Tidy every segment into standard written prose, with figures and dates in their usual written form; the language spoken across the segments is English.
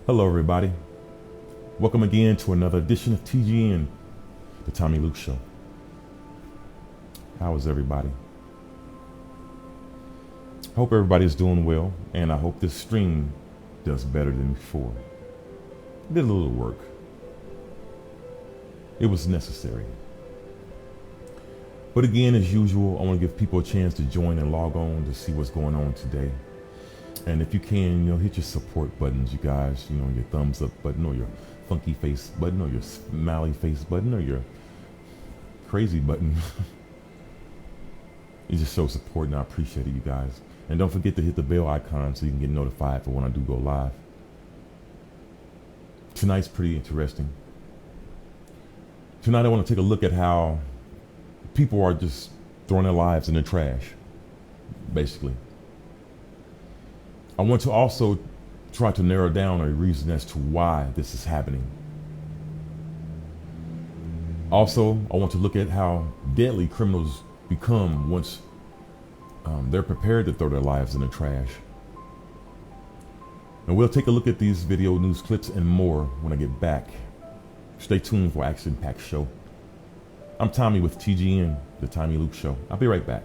Hello, everybody. Welcome again to another edition of TGN, the Tommy Luke Show. How is everybody? I hope everybody's doing well, and I hope this stream does better than before. I did a little work. It was necessary. But again, as usual, I want to give people a chance to join and log on to see what's going on today. And if you can, hit your support buttons, you guys, your thumbs up button or your funky face button or your smiley face button or your crazy button. You just show support and I appreciate it, you guys. And don't forget to hit the bell icon so you can get notified for when I do go live. Tonight's pretty interesting. Tonight I want to take a look at how people are just throwing their lives in the trash, basically. I want to also try to narrow down a reason as to why this is happening. Also, I want to look at how deadly criminals become once they're prepared to throw their lives in the trash. And we'll take a look at these video news clips and more when I get back. Stay tuned for action-packed show. I'm Tommy with TGN, the Tommy Luke Show. I'll be right back.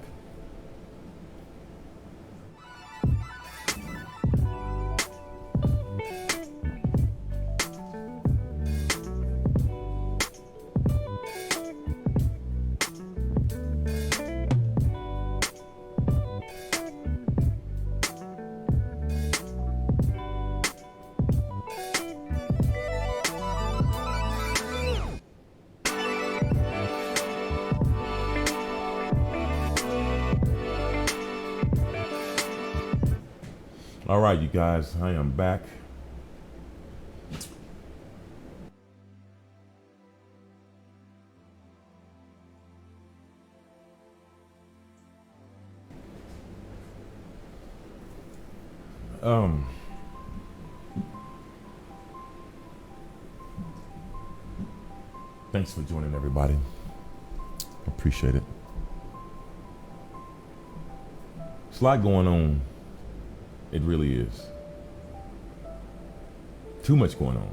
All right, you guys, I am back. Thanks for joining, everybody. Appreciate it. There's a lot going on. It really is. Too much going on.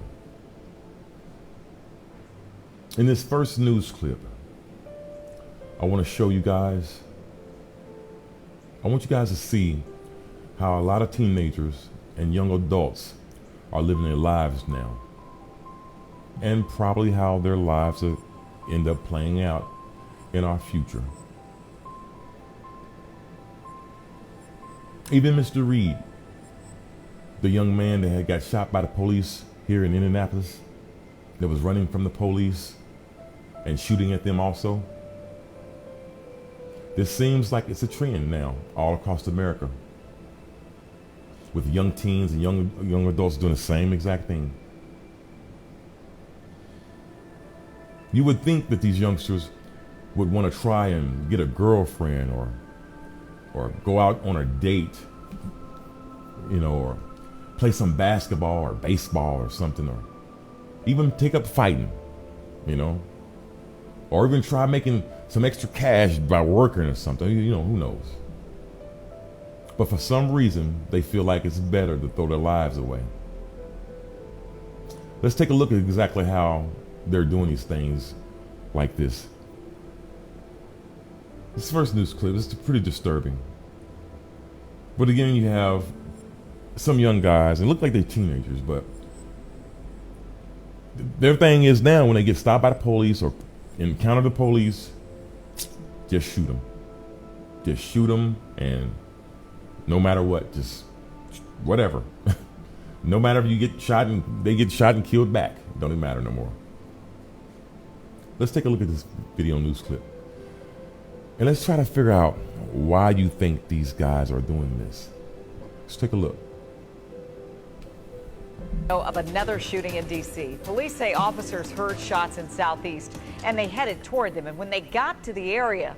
In this first news clip, I want to show you guys, I want you guys to see how a lot of teenagers and young adults are living their lives now. And probably how their lives will end up playing out in our future. Even Mr. Reed, the young man that had got shot by the police here in Indianapolis, that was running from the police and shooting at them also. This seems like it's a trend now all across America, with young teens and young adults doing the same exact thing. You would think that these youngsters would want to try and get a girlfriend or go out on a date, or play some basketball or baseball or something, or even take up fighting, or even try making some extra cash by working or something, who knows. But for some reason, they feel like it's better to throw their lives away. Let's take a look at exactly how they're doing these things like this. This first news clip is pretty disturbing. But again, you have some young guys, and look like they're teenagers, but their thing is now when they get stopped by the police or encounter the police, just shoot them. Just shoot them, and no matter what, just whatever. No matter if you get shot and they get shot and killed back, it don't even matter no more. Let's take a look at this video news clip. And let's try to figure out why you think these guys are doing this. Let's take a look. Of another shooting in D.C. Police say officers heard shots in Southeast and they headed toward them. And when they got to the area,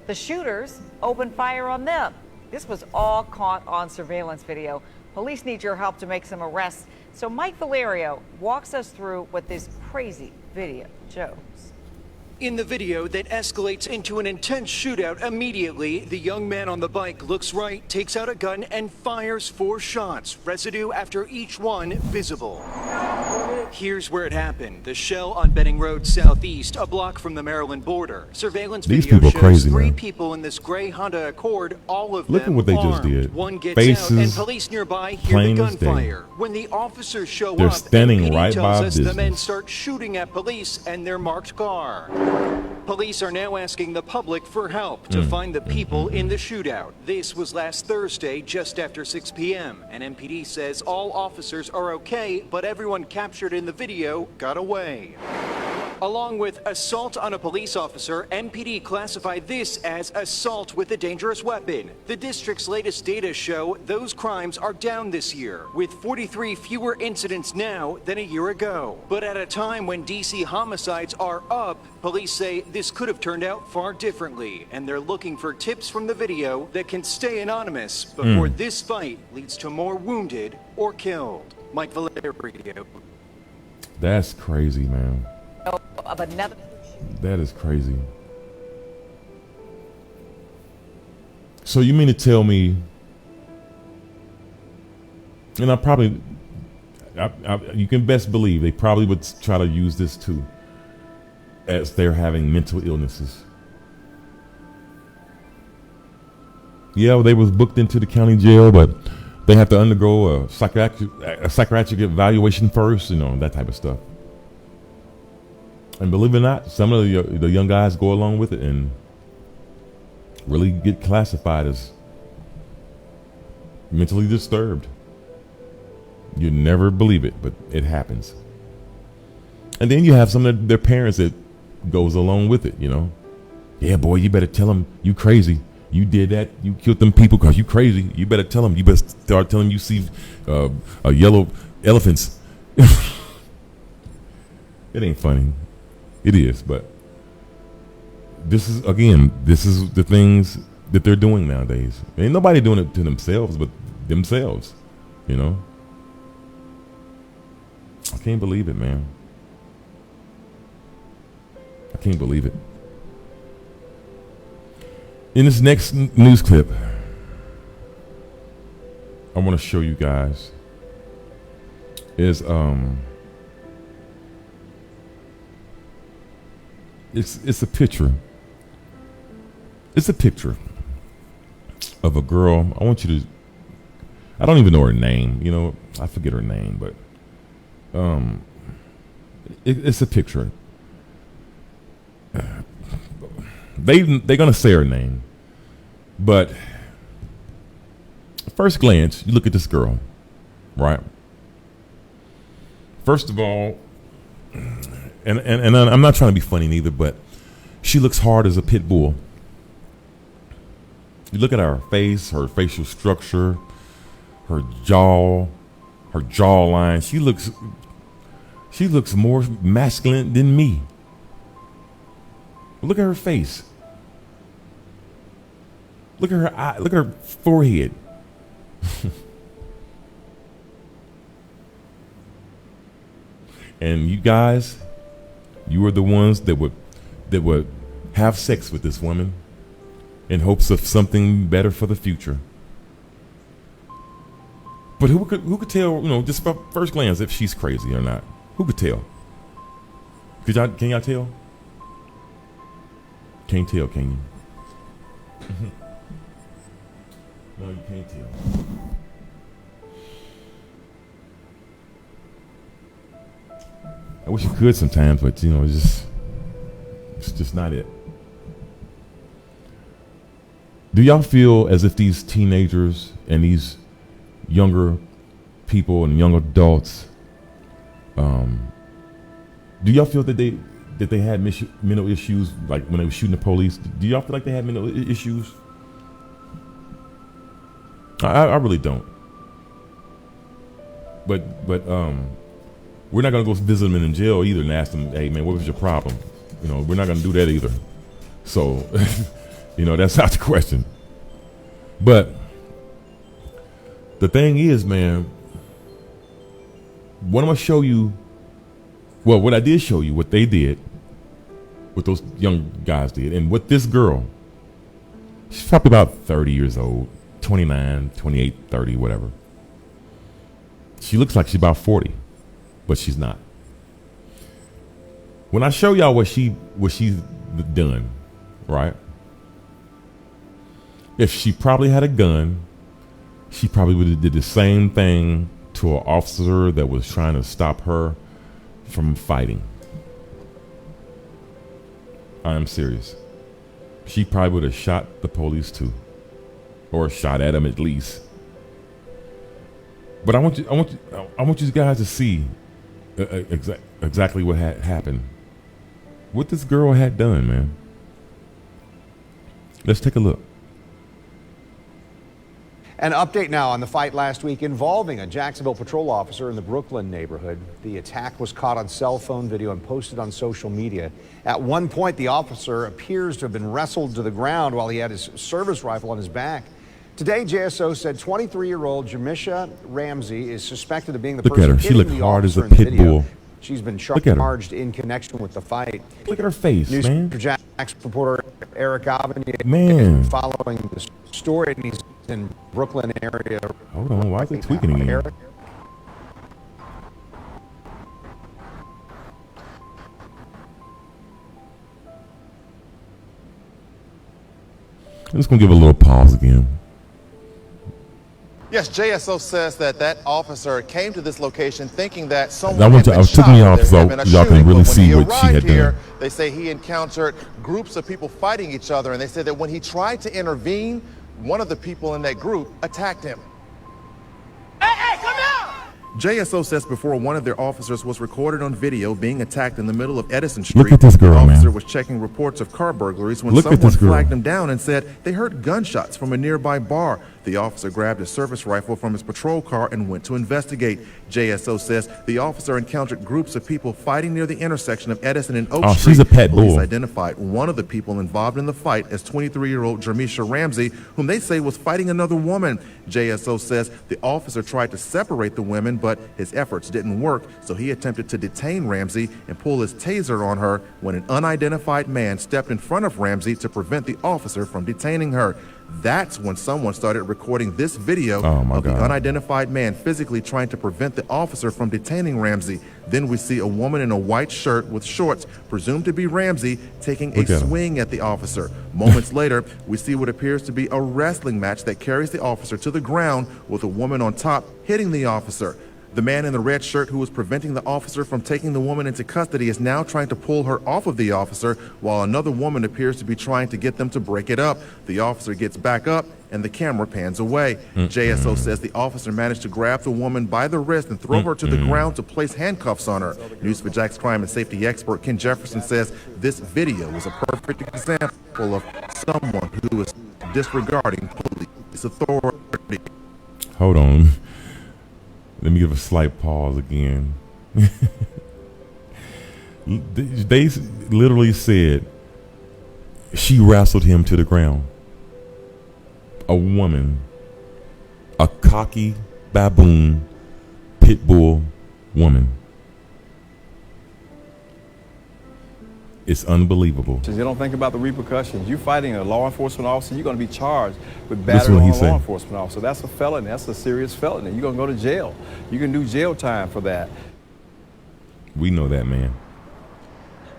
the shooters opened fire on them. This was all caught on surveillance video. Police need your help to make some arrests. So Mike Valerio walks us through what this crazy video shows. In the video that escalates into an intense shootout immediately, the young man on the bike looks right, takes out a gun, and fires 4 shots, residue after each one visible. Here's where it happened. The Shell on Benning Road Southeast, a block from the Maryland border. Surveillance These video people shows crazy, 3 man. people in this gray Honda Accord, all of Look them at what they just armed. did. One gets Faces, out, and police nearby hear the plain as day. gunfire. When the officers show They're up, standing MPD right tells by us the men business. start shooting at police and their marked car. Police are now asking the public for help to find the people in the shootout. This was last Thursday, just after 6 p.m. And MPD says all officers are okay, but everyone captured in the video got away. Along with assault on a police officer, MPD classified this as assault with a dangerous weapon. The district's latest data show those crimes are down this year, with 43 fewer incidents now than a year ago. But at a time when DC homicides are up, police say this could have turned out far differently, and they're looking for tips from the video that can stay anonymous before this fight leads to more wounded or killed. Mike Valerio. That's crazy, man. Of another. That is crazy. So you mean to tell me, and you can best believe they probably would try to use this too, as they're having mental illnesses. Yeah, they was booked into the county jail, but they have to undergo a psychiatric evaluation first, that type of stuff. And believe it or not, some of the young guys go along with it and really get classified as mentally disturbed. You never believe it, but it happens. And then you have some of their parents that goes along with it, Yeah, boy, you better tell them you crazy. You did that. You killed them people because you crazy. You better tell them. You better start telling them you see yellow elephants. It ain't funny. It is, but this is the things that they're doing nowadays. Ain't nobody doing it to themselves but themselves, I can't believe it, man. I can't believe it. In this next news clip, I want to show you guys is it's a picture. It's a picture of a girl. I don't even know her name. I forget her name, but it's a picture. They're gonna say her name, but at first glance, you look at this girl, right? First of all, and I'm not trying to be funny neither, but she looks hard as a pit bull. You look at her face, her facial structure, her jawline. She looks more masculine than me. Look at her face. Look at her eye. Look at her forehead. And you guys, you are the ones that would have sex with this woman in hopes of something better for the future. But who could tell, just by first glance if she's crazy or not? Who could tell? Can y'all tell? Can't tell, can you? No, you can't tell. I wish you could sometimes, but it's just not it. Do y'all feel as if these teenagers and these younger people and young adults, do y'all feel that they had mental issues, like when they were shooting the police? Do y'all feel like they had mental issues? I really don't. But we're not gonna go visit them in jail either and ask them, hey man, what was your problem? We're not gonna do that either. So, that's out the question. But the thing is, man, what I'm gonna show you, what I did show you, what they did, what those young guys did. And what this girl, she's probably about 30 years old, 29, 28, 30, whatever. She looks like she's about 40, but she's not. When I show y'all what she's done, right? If she probably had a gun, she probably would have did the same thing to an officer that was trying to stop her from fighting. I am serious. She probably would have shot the police too, or shot at him at least. But I want you guys to see exactly what had happened. What this girl had done, man. Let's take a look. An update now on the fight last week involving a Jacksonville patrol officer in the Brooklyn neighborhood. The attack was caught on cell phone video and posted on social media. At one point, the officer appears to have been wrestled to the ground while he had his service rifle on his back. Today, JSO said 23-year-old Jamisha Ramsey is suspected of being the person She looked hitting the hard as a officer in the pit video. bull. She's been Look at her. charged in connection with the fight. Look at her face, man. Jax reporter Eric Avanier Man. following the story, and he's in Brooklyn area. Hold on, why is it tweaking again? Eric? I'm just gonna give a little pause again. Yes, JSO says that officer came to this location thinking that someone I had been took shot, me that off there so had been a y'all can shooting, really but when see he what she arrived had here, done. they say he encountered groups of people fighting each other, and they said that when he tried to intervene, one of the people in that group attacked him. Hey, come out! JSO says before one of their officers was recorded on video being attacked in the middle of Edison Street. Look at this girl, the officer man. was checking reports of car burglaries when Look at someone this girl. flagged him down and said they heard gunshots from a nearby bar. The officer grabbed his service rifle from his patrol car and went to investigate. JSO says the officer encountered groups of people fighting near the intersection of Edison and Oak Street. She's a pet Police bull. identified one of the people involved in the fight as 23-year-old Jamisha Ramsey, whom they say was fighting another woman. JSO says the officer tried to separate the women, but his efforts didn't work, so he attempted to detain Ramsey and pull his taser on her when an unidentified man stepped in front of Ramsey to prevent the officer from detaining her. That's when someone started recording this video of the unidentified man physically trying to prevent the officer from detaining Ramsey. Then we see a woman in a white shirt with shorts, presumed to be Ramsey, taking a swing at the officer. Moments later, we see what appears to be a wrestling match that carries the officer to the ground with a woman on top hitting the officer. The man in the red shirt who was preventing the officer from taking the woman into custody is now trying to pull her off of the officer, while another woman appears to be trying to get them to break it up. The officer gets back up and the camera pans away. JSO says the officer managed to grab the woman by the wrist and throw her to the ground to place handcuffs on her. News4Jax crime and safety expert Ken Jefferson says this video is a perfect example of someone who is disregarding police authority. Hold on. Let me give a slight pause again. They literally said she wrestled him to the ground. A woman, a cocky baboon, pit bull woman. It's unbelievable. You don't think about the repercussions. You're fighting a law enforcement officer, you're going to be charged with battery on a law enforcement officer. That's a felony. That's a serious felony. You're going to go to jail. You can do jail time for that. We know that, man.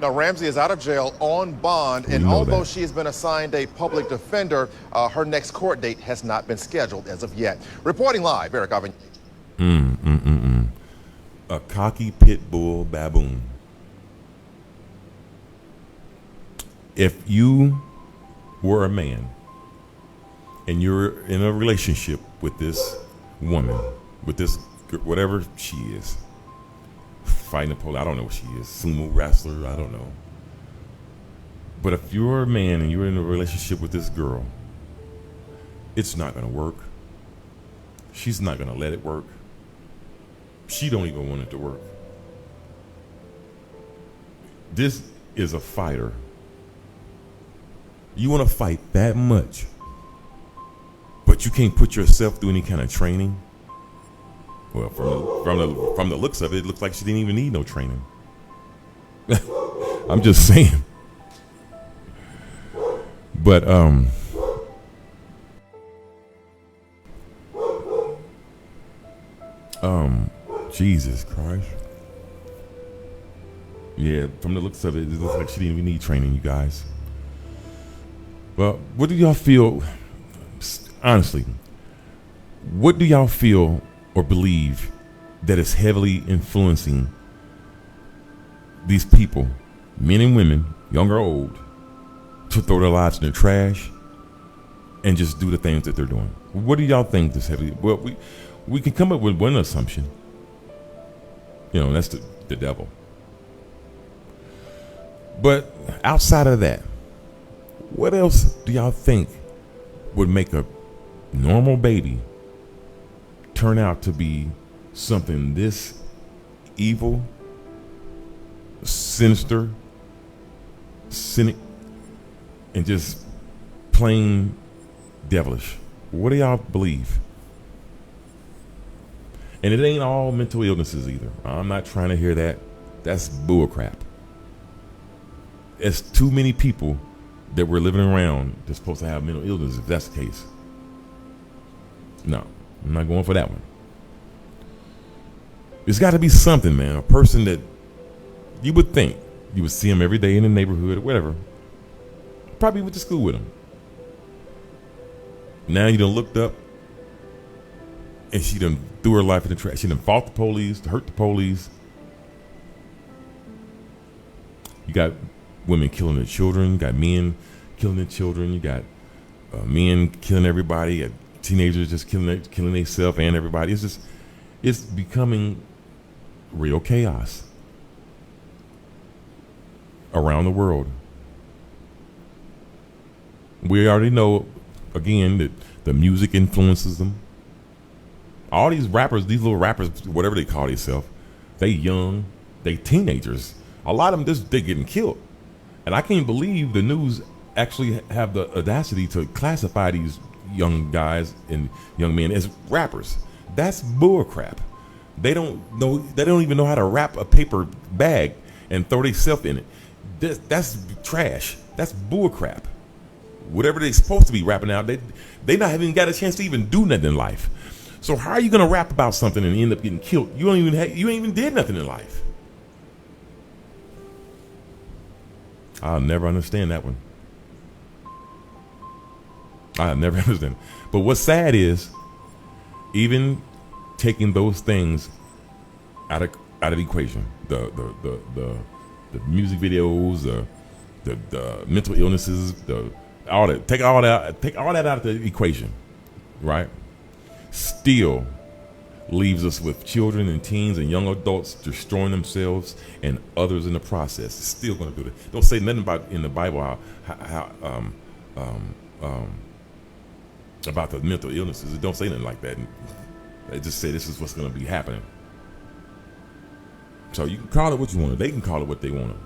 Now, Ramsey is out of jail on bond, and although she has been assigned a public defender, her next court date has not been scheduled as of yet. Reporting live, Eric Avanier. A cocky pit bull baboon. If you were a man and you're in a relationship with this woman, with this, whatever she is, fighting a pole, I don't know what she is, sumo wrestler, I don't know. But if you're a man and you're in a relationship with this girl, it's not going to work. She's not going to let it work. She don't even want it to work. This is a fighter. You want to fight that much, but you can't put yourself through any kind of training? Well, from the looks of it, it looks like she didn't even need no training. I'm just saying. But Jesus Christ. Yeah, from the looks of it, it looks like she didn't even need training, you guys. Well, what do y'all feel, honestly, what do y'all feel or believe that is heavily influencing these people, men and women, young or old, to throw their lives in the trash and just do the things that they're doing? What do y'all think this heavily? Well, we can come up with one assumption. You know, that's the devil. But outside of that, what else do y'all think would make a normal baby turn out to be something this evil, sinister, cynic, and just plain devilish? What do y'all believe? And it ain't all mental illnesses either. I'm not trying to hear that. That's bullcrap. It's too many people that we're living around that's supposed to have mental illness, if that's the case. No, I'm not going for that one. There's got to be something, man. A person that you would think you would see him every day in the neighborhood or whatever. Probably went to school with him. Now you done looked up and she done threw her life in the trash. She done fought the police, hurt the police. You got women killing their children. You got men killing their children. You got men killing everybody. You got teenagers just killing themselves and everybody. It's becoming real chaos around the world. We already know, again, that the music influences them. All these rappers, these little rappers, whatever they call themselves, they young, they teenagers. A lot of them, they're getting killed. And I can't believe the news actually have the audacity to classify these young guys and young men as rappers. That's bullcrap. They don't know. They don't even know how to wrap a paper bag and throw themselves in it. That's trash. That's bullcrap. Whatever they're supposed to be rapping out, they not even got a chance to even do nothing in life. So how are you gonna rap about something and end up getting killed? You ain't even did nothing in life. I'll never understand that one. I'll never understand. But what's sad is, even taking those things out of the equation, the music videos, the mental illnesses, take all that out of the equation, right? Still leaves us with children and teens and young adults destroying themselves and others in the process. It's still going to do that. Don't say nothing about in the Bible about the mental illnesses. It don't say nothing like that. They just say this is what's going to be happening. So you can call it what you want. They can call it what they want.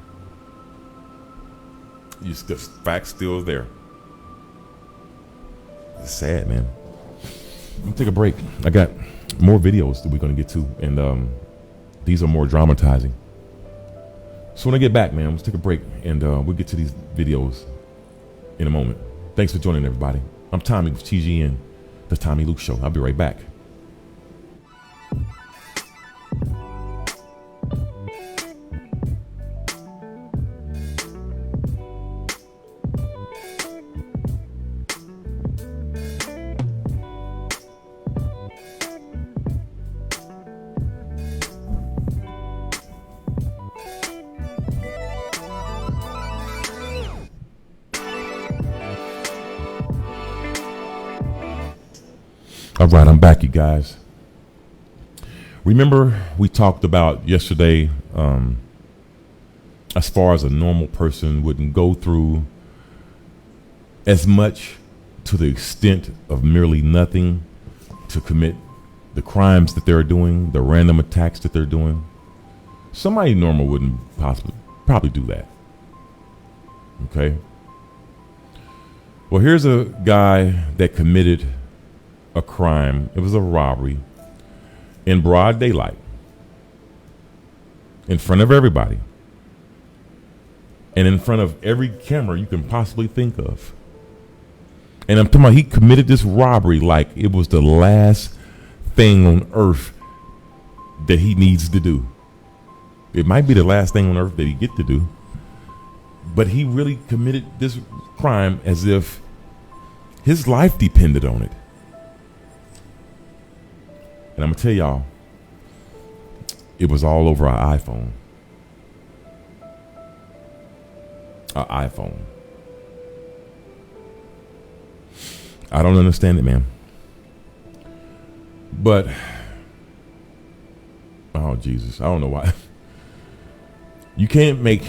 The facts still there. It's sad, man. Let me take a break. I got more videos that we're going to get to, and these are more dramatizing. So when I get back, man, let's take a break, and we'll get to these videos in a moment. Thanks for joining, everybody. I'm Tommy with TGN, the Tommy Luke Show. I'll be right back. All right, I'm back, you guys. Remember we talked about yesterday, as far as a normal person wouldn't go through as much to the extent of merely nothing to commit the crimes that they're doing, the random attacks that they're doing. Somebody normal wouldn't probably do that. Okay. Well, here's a guy that committed a crime. It was a robbery in broad daylight, in front of everybody, and in front of every camera you can possibly think of. And I'm talking about he committed this robbery like it was the last thing on earth that he needs to do. It might be the last thing on earth that he get to do. But he really committed this crime as if his life depended on it. And I'm going to tell y'all, it was all over our iPhone. Our iPhone. I don't understand it, man. But, oh, Jesus, I don't know why. You can't make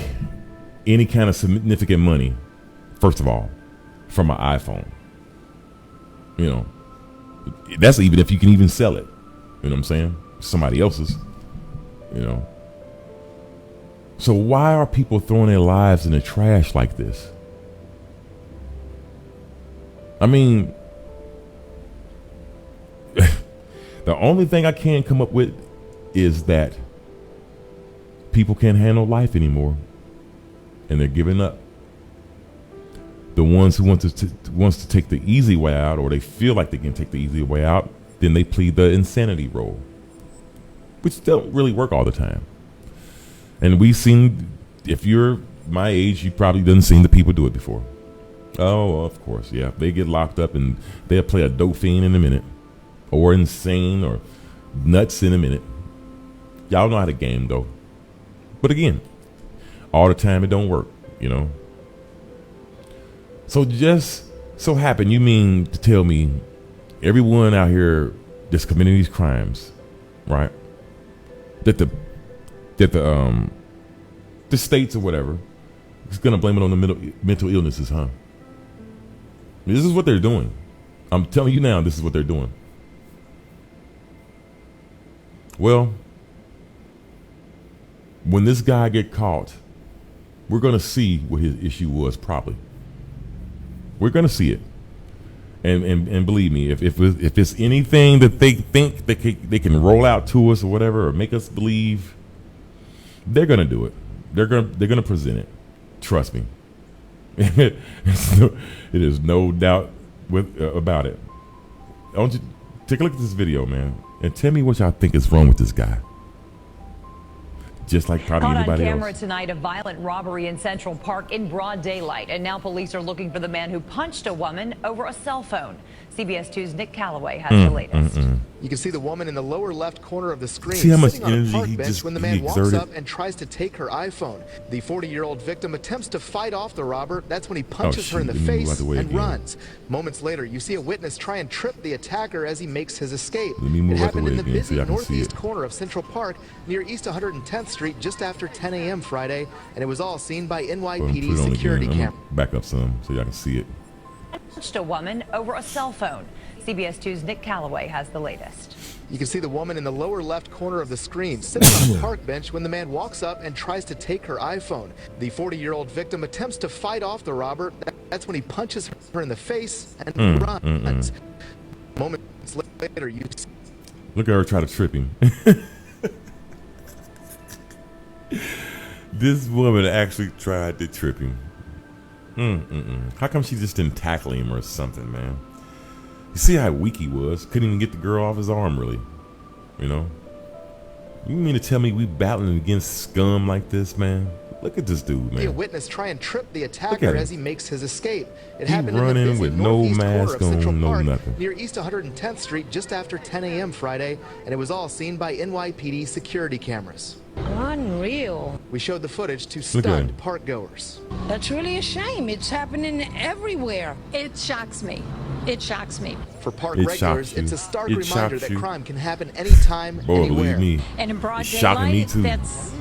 any kind of significant money, first of all, from an iPhone. You know, that's even if you can even sell it. You know what I'm saying? Somebody else's, you know. So why are people throwing their lives in the trash like this? I mean, the only thing I can come up with is that people can't handle life anymore, and they're giving up. The ones who wants to take the easy way out, or they feel like they can take the easy way out, then they plead the insanity role, which don't really work all the time. And we've seen, if you're my age, you probably done seen the people do it before. Oh, of course, yeah. They get locked up and they'll play a dope fiend in a minute, or insane, or nuts in a minute. Y'all know how the game go. But again, all the time it don't work, you know. So just so happen, you mean to tell me everyone out here that's committing these crimes, right? That the states or whatever is gonna blame it on the mental illnesses, huh? This is what they're doing. I'm telling you now, this is what they're doing. Well, when this guy get caught, we're gonna see what his issue was. Probably, we're gonna see it. And believe me, if it's anything that they think they can roll out to us or whatever, or make us believe, they're gonna do it. They're gonna present it. Trust me. It is no doubt about it. I want you to take a look at this video, man, and tell me what y'all think is wrong with this guy. Just like probably anybody else. Caught on camera tonight, a violent robbery in Central Park in broad daylight. And now police are looking for the man who punched a woman over a cell phone. CBS 2's Nick Calloway has the latest. You can see the woman in the lower left corner of the screen see how much sitting on a energy park he bench just when the man walks exerted? up and tries to take her iPhone. The 40-year-old victim attempts to fight off the robber. That's when he punches her in the face and runs. Moments later, you see a witness try and trip the attacker as he makes his escape. It happened in the busy northeast corner of Central Park near East 110th Street just after 10 a.m. Friday, and it was all seen by NYPD security cameras. Back up some so y'all can see it. Punched a woman over a cell phone. CBS 2's Nick Calloway has the latest. You can see the woman in the lower left corner of the screen sitting on a park bench when the man walks up and tries to take her iPhone. The 40-year-old victim attempts to fight off the robber. That's when he punches her in the face and runs. Moments later, you see... Look at her try to trip him. This woman actually tried to trip him. How come she just didn't tackle him or something, man? You see how weak he was? Couldn't even get the girl off his arm, really. You know? You mean to tell me we battling against scum like this, man? Look at this dude, man. A witness try and trip the attacker as he makes his escape. It He happened running in the busy with no northeast corner mask of Central on, no Park nothing. near East 110th Street just after 10 a.m. Friday, and it was all seen by NYPD security cameras. Unreal. We showed the footage to Look at him. stunned park goers. That's really a shame. It's happening everywhere. It shocks me. It shocks me. For park It regulars, shocks you. it's a stark It reminder shocks that you. crime can happen anytime, Boy, anywhere. believe me. And in broad It's shocking me daylight, too. that's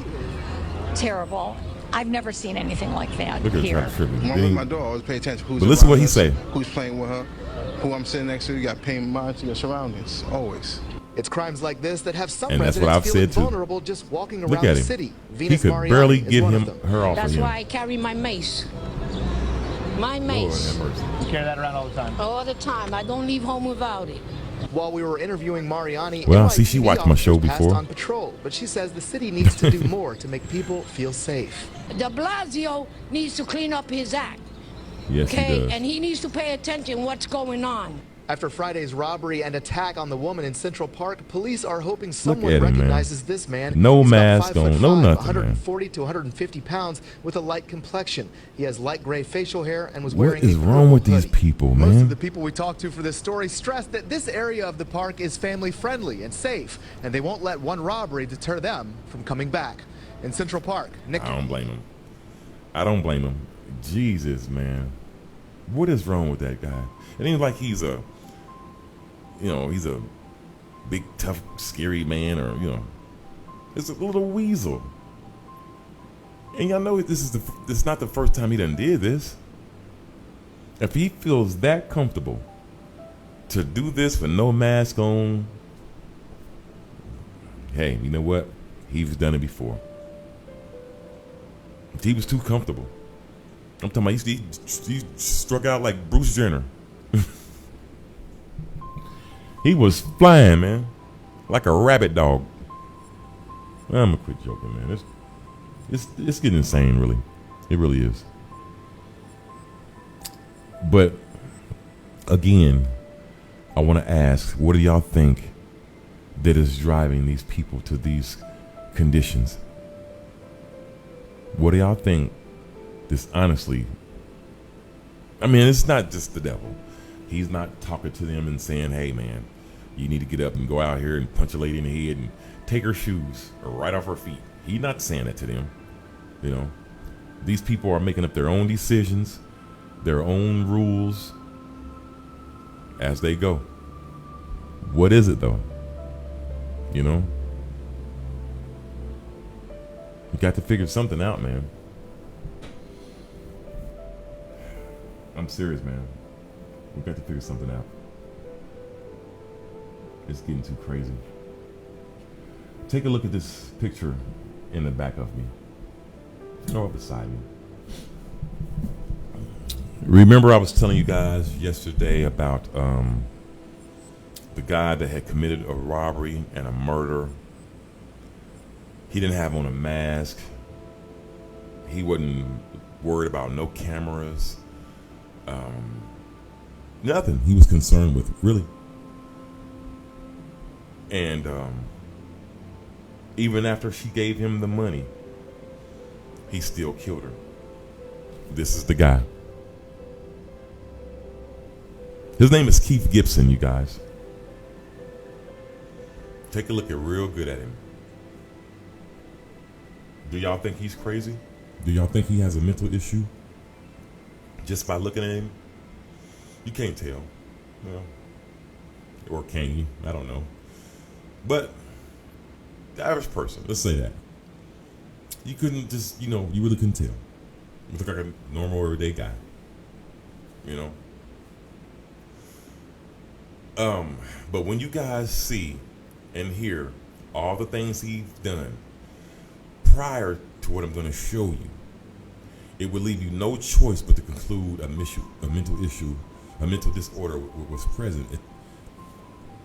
terrible. I've never seen anything like that Look at her here. try to trip him. Mom Then with he- my dog always pay attention. Who's But listen what around he us, say. Who's playing with her? Who I'm sitting next to? You got to pay mind to your surroundings. Always. It's crimes like this that have some And that's what residents I've feeling said, too. vulnerable just walking Look around at the him. city. He Venus could Mariani barely is get one him of them. her off That's of him. why I carry my mace. My Lord mace. have mercy. You carry that around all the time. All the time. I don't leave home without it. While we were interviewing Mariani, Well, see, she NYPD watched my show officers passed before. on patrol, but she says the city needs to do more to make people feel safe. De Blasio needs to clean up his act. Yes, okay? he does. And he needs to pay attention what's going on. After Friday's robbery and attack on the woman in Central Park, police are hoping someone at him, recognizes this man. No He's mask about 5'5", on, no nothing, 140 to 150 pounds with a light complexion. He has light gray facial hair and was What wearing is a wrong with purple these hoodie. people, Most man? of the people we talked to for this story stressed that this area of the park is family friendly and safe, and they won't let one robbery deter them from coming back. In Central Park, Nick. I don't blame him. I don't blame him. Jesus, man. What is wrong with that guy? It ain't like he's a, you know, he's a big, tough, scary man, or, you know, it's a little weasel. And y'all know this is not the first time he done did this. If he feels that comfortable to do this with no mask on, hey, you know what? He's done it before. He was too comfortable. I'm talking about he struck out like Bruce Jenner. He was flying, man, like a rabbit dog. I'm gonna quit joking, man. It's getting insane, really. It really is. But again, I want to ask, what do y'all think that is driving these people to these conditions? What do y'all think? This honestly, I mean, it's not just the devil. He's not talking to them and saying, hey, man, you need to get up and go out here and punch a lady in the head and take her shoes right off her feet. He's not saying that to them. You know, these people are making up their own decisions, their own rules as they go. What is it, though? You know? You got to figure something out, man. I'm serious, man. We got to figure something out. It's getting too crazy. Take a look at this picture in the back of me. Or beside me. Remember I was telling you guys yesterday about the guy that had committed a robbery and a murder. He didn't have on a mask. He wasn't worried about no cameras. Nothing he was concerned with, really. And even after she gave him the money, he still killed her. This is the guy. His name is Keith Gibson, you guys. Take a look at real good at him. Do y'all think he's crazy? Do y'all think he has a mental issue? Just by looking at him? You can't tell. Well, or can you? I don't know. But the average person, let's say that, you couldn't just, you know, you really couldn't tell. You look like a normal, everyday guy. You know? But when you guys see and hear all the things he's done prior to what I'm going to show you, it would leave you no choice but to conclude a mental issue, a mental disorder was present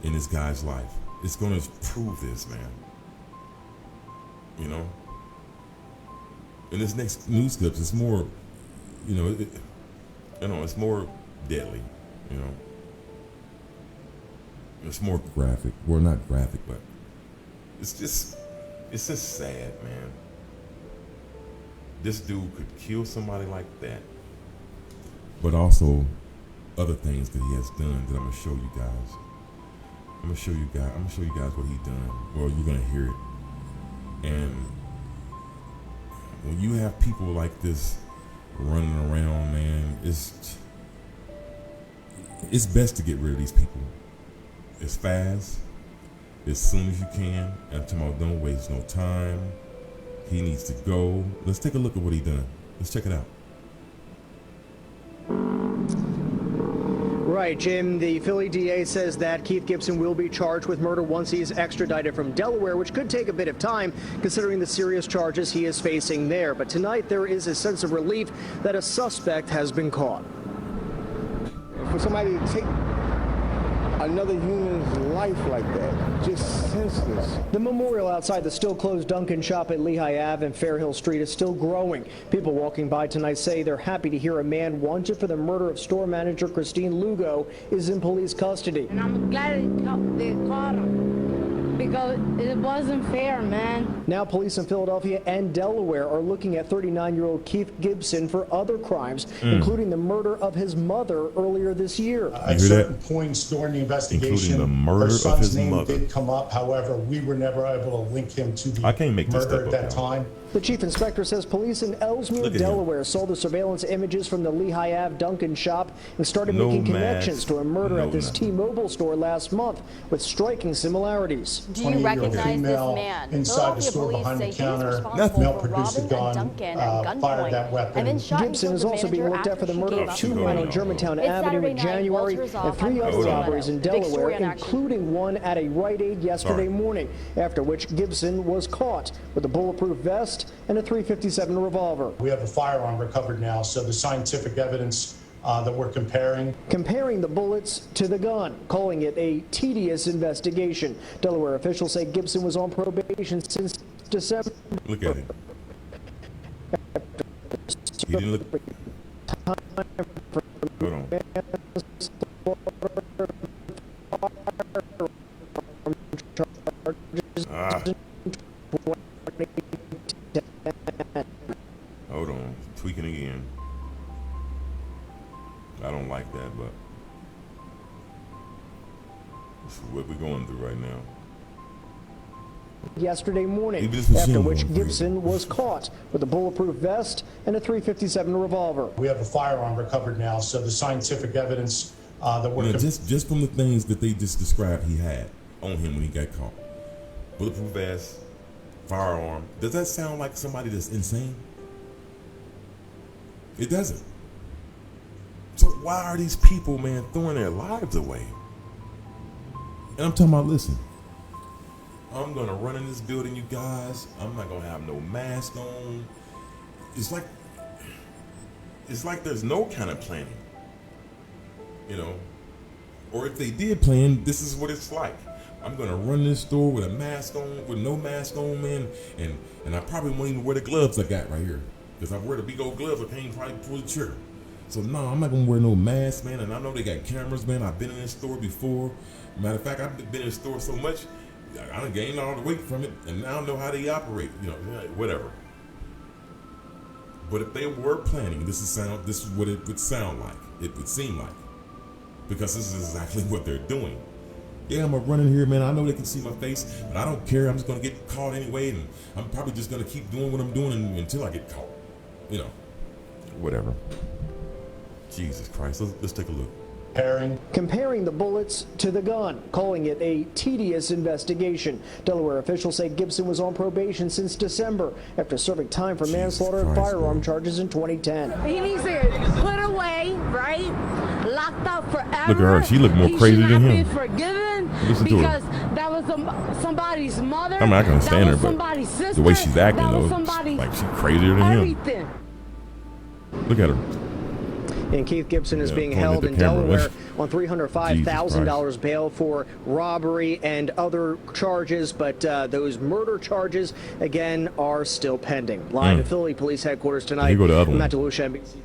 in this guy's life. It's going to prove this, man. You know? In this next news clip, it's more, you know, it's more deadly, you know. It's more graphic. Well, not graphic, but it's just sad, man. This dude could kill somebody like that. But also other things that he has done that I'm gonna show you guys. I'm gonna show you guys what he done. Well, you're gonna hear it. And when you have people like this running around, man, it's best to get rid of these people as fast, as soon as you can. I'm talking about don't waste no time. He needs to go. Let's take a look at what he done. Let's check it out. Right, Jim. The Philly DA says that Keith Gibson will be charged with murder once he's extradited from Delaware, which could take a bit of time considering the serious charges he is facing there. But tonight there is a sense of relief that a suspect has been caught. For somebody to take another human's life like that. Just senseless. The memorial outside the still closed Dunkin' shop at Lehigh Ave and Fairhill Street is still growing. People walking by tonight say they're happy to hear a man wanted for the murder of store manager Christine Lugo is in police custody. And I'm glad they caught him. Because it wasn't fair, man. Now police in Philadelphia and Delaware are looking at 39-year-old Keith Gibson for other crimes, including the murder of his mother earlier this year. At certain points during the investigation, the murder her of son's his name mother. did come up. However, we were never able to link him to the I can't make this murder stuff at up, that y'all. time. The chief inspector says police in Ellesmere, Delaware, saw the surveillance images from the Lehigh Ave Dunkin' shop and started making connections to a murder at this T-Mobile store last month with striking similarities. Do you recognize this Female man? inside the Philadelphia store police behind say the he was counter, responsible male for produced a robbing gun, Dunkin' at fired gunpoint, that weapon. and then shot and Gibson killed is the also being manager looked at for after the she murder gave of up two the men money. on Germantown It's Avenue Saturday in night. January Walters and off three on other Stiletto. robberies in The big story Delaware, in action. including one at a Rite Aid yesterday morning, after which Gibson was caught with a bulletproof vest and a .357 revolver. We have a firearm recovered now, so the scientific evidence that we're comparing the bullets to the gun, calling it a tedious investigation. Delaware officials say Gibson was on probation since December. Look at him. He didn't look. Hold on. Hold on. Tweaking again. I don't like that, but this is what we're going through right now. Yesterday morning, Maybe this machine after which won't breathe. Gibson was caught with a bulletproof vest and a .357 revolver. We have a firearm recovered now, so the scientific evidence that we're just from the things that they just described he had on him when he got caught. Bulletproof vest, firearm. Does that sound like somebody that's insane? It doesn't. So why are these people, man, throwing their lives away? And I'm talking about, listen, I'm gonna run in this building, you guys. I'm not gonna have no mask on. It's like there's no kind of planning, you know. Or if they did plan, this is what it's like. I'm gonna run this store with a mask on, with no mask on, man, and I probably won't even wear the gloves I got right here, because I wear the big old gloves. I can't even probably pull the trigger. So no, I'm not gonna wear no mask, man. And I know they got cameras, man. I've been in this store before. Matter of fact, I've been in the store so much, I done gained all the weight from it, and now I know how they operate. You know, whatever. But if they were planning, this is what it would sound like. It would seem like, because this is exactly what they're doing. Yeah, I'm gonna run in here, man. I know they can see my face, but I don't care. I'm just gonna get caught anyway, and I'm probably just gonna keep doing what I'm doing until I get caught. You know, whatever. Jesus Christ, let's take a look. Comparing the bullets to the gun, calling it a tedious investigation. Delaware officials say Gibson was on probation since December after serving time for manslaughter and firearm charges in 2010. He needs to put away, right? Locked up forever. Look at her. She looked more crazy than him. He should not be forgiven Listen to because her. that was somebody's mother. I'm not gonna stand her, that was but somebody's sister, the way she's acting, that was though, somebody's like she's crazier than everything. him. Look at her. And Keith Gibson is being held in Delaware on $305,000 bail for robbery and other charges, but those murder charges, again, are still pending. Live at Philly Police Headquarters tonight. Here go the other one. Matt DeLucia, NBC 10.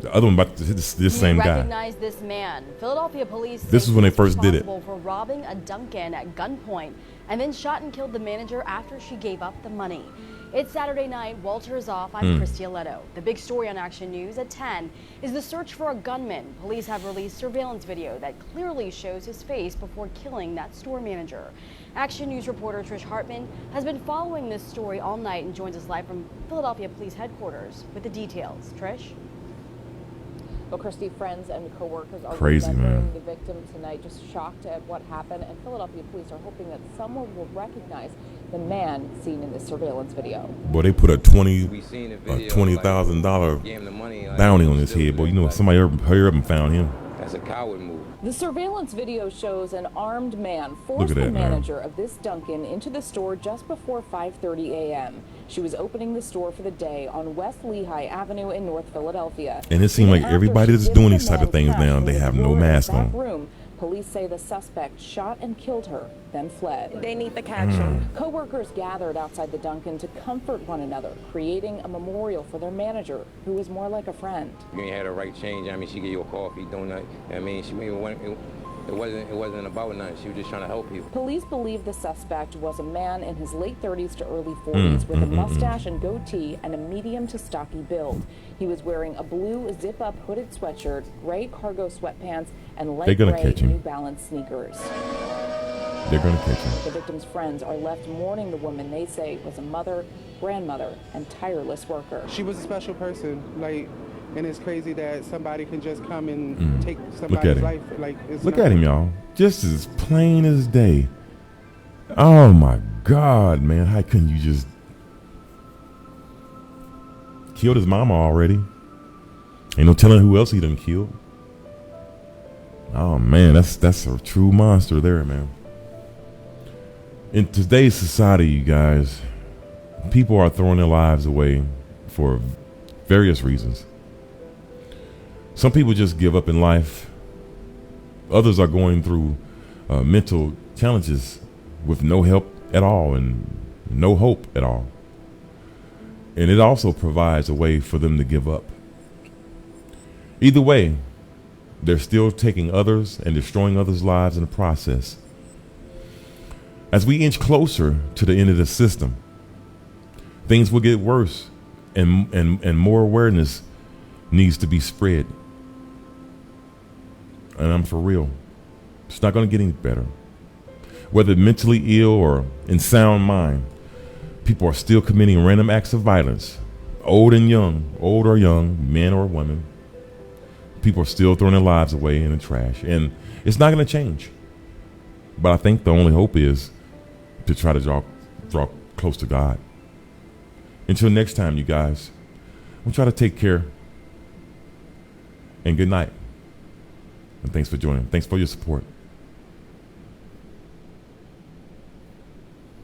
The other one about this same guy. Recognize this man. Philadelphia police. This is when they first did it. Responsible for robbing a Dunkin' at gunpoint and then shot and killed the manager after she gave up the money. It's Saturday night. Walter's off. I'm Christy Aletto. The big story on Action News at 10 is the search for a gunman. Police have released surveillance video that clearly shows his face before killing that store manager. Action News reporter Trish Hartman has been following this story all night and joins us live from Philadelphia Police Headquarters with the details. Trish? Well, Christy, friends and co-workers are crazy, remembering man. the victim tonight, just shocked at what happened, and Philadelphia police are hoping that someone will recognize the man seen in this surveillance video. Boy, they put a $20,000 bounty on his head. Boy, you know, somebody hurry up and found him. That's a coward move. The surveillance video shows an armed man forced the manager of this Dunkin' into the store just before 5:30 a.m. She was opening the store for the day on West Lehigh Avenue in North Philadelphia. And it seemed like everybody that's doing these type of things now, they have no mask on. Police say the suspect shot and killed her, then fled. They need to catch him. Co-workers gathered outside the Dunkin' to comfort one another, creating a memorial for their manager, who was more like a friend. You ain't had a right change. I mean, she gave you a coffee, donut. I mean, it wasn't about nothing. She was just trying to help people. Police believe the suspect was a man in his late 30s to early 40s with a mustache and goatee and a medium to stocky build. He was wearing a blue zip-up hooded sweatshirt, gray cargo sweatpants, and light gray New Balance sneakers. They're going to catch him. The victim's friends are left mourning the woman they say was a mother, grandmother, and tireless worker. She was a special person, and it's crazy that somebody can just come and take somebody's life. Look at him, y'all. Just as plain as day. Oh my God, man. How can you just killed his mama already? Ain't no telling who else he done killed. Oh man, that's a true monster there, man. In today's society, you guys, people are throwing their lives away for various reasons. Some people just give up in life. Others are going through mental challenges with no help at all and no hope at all. And it also provides a way for them to give up. Either way, they're still taking others and destroying others' lives in the process. As we inch closer to the end of the system, things will get worse and more awareness needs to be spread. And I'm for real. It's not going to get any better. Whether mentally ill or in sound mind, people are still committing random acts of violence, old or young, men or women. People are still throwing their lives away in the trash, and it's not going to change. But I think the only hope is to try to draw close to God. Until next time, you guys, we'll try to take care, and good night. And thanks for joining. Thanks for your support.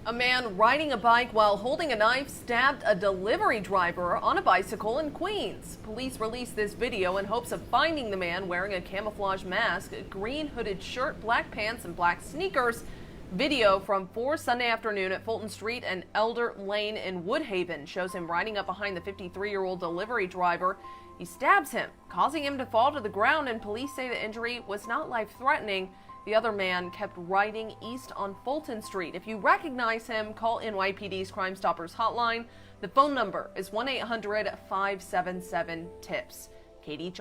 A man riding a bike while holding a knife stabbed a delivery driver on a bicycle in Queens. Police released this video in hopes of finding the man wearing a camouflage mask, a green hooded shirt, black pants, and black sneakers. Video from 4 Sunday afternoon at Fulton Street and Elder Lane in Woodhaven shows him riding up behind the 53-year-old delivery driver. He stabs him, causing him to fall to the ground, and police say the injury was not life-threatening. The other man kept riding east on Fulton Street. If you recognize him, call NYPD's Crime Stoppers hotline. The phone number is 1-800-577-TIPS. Katie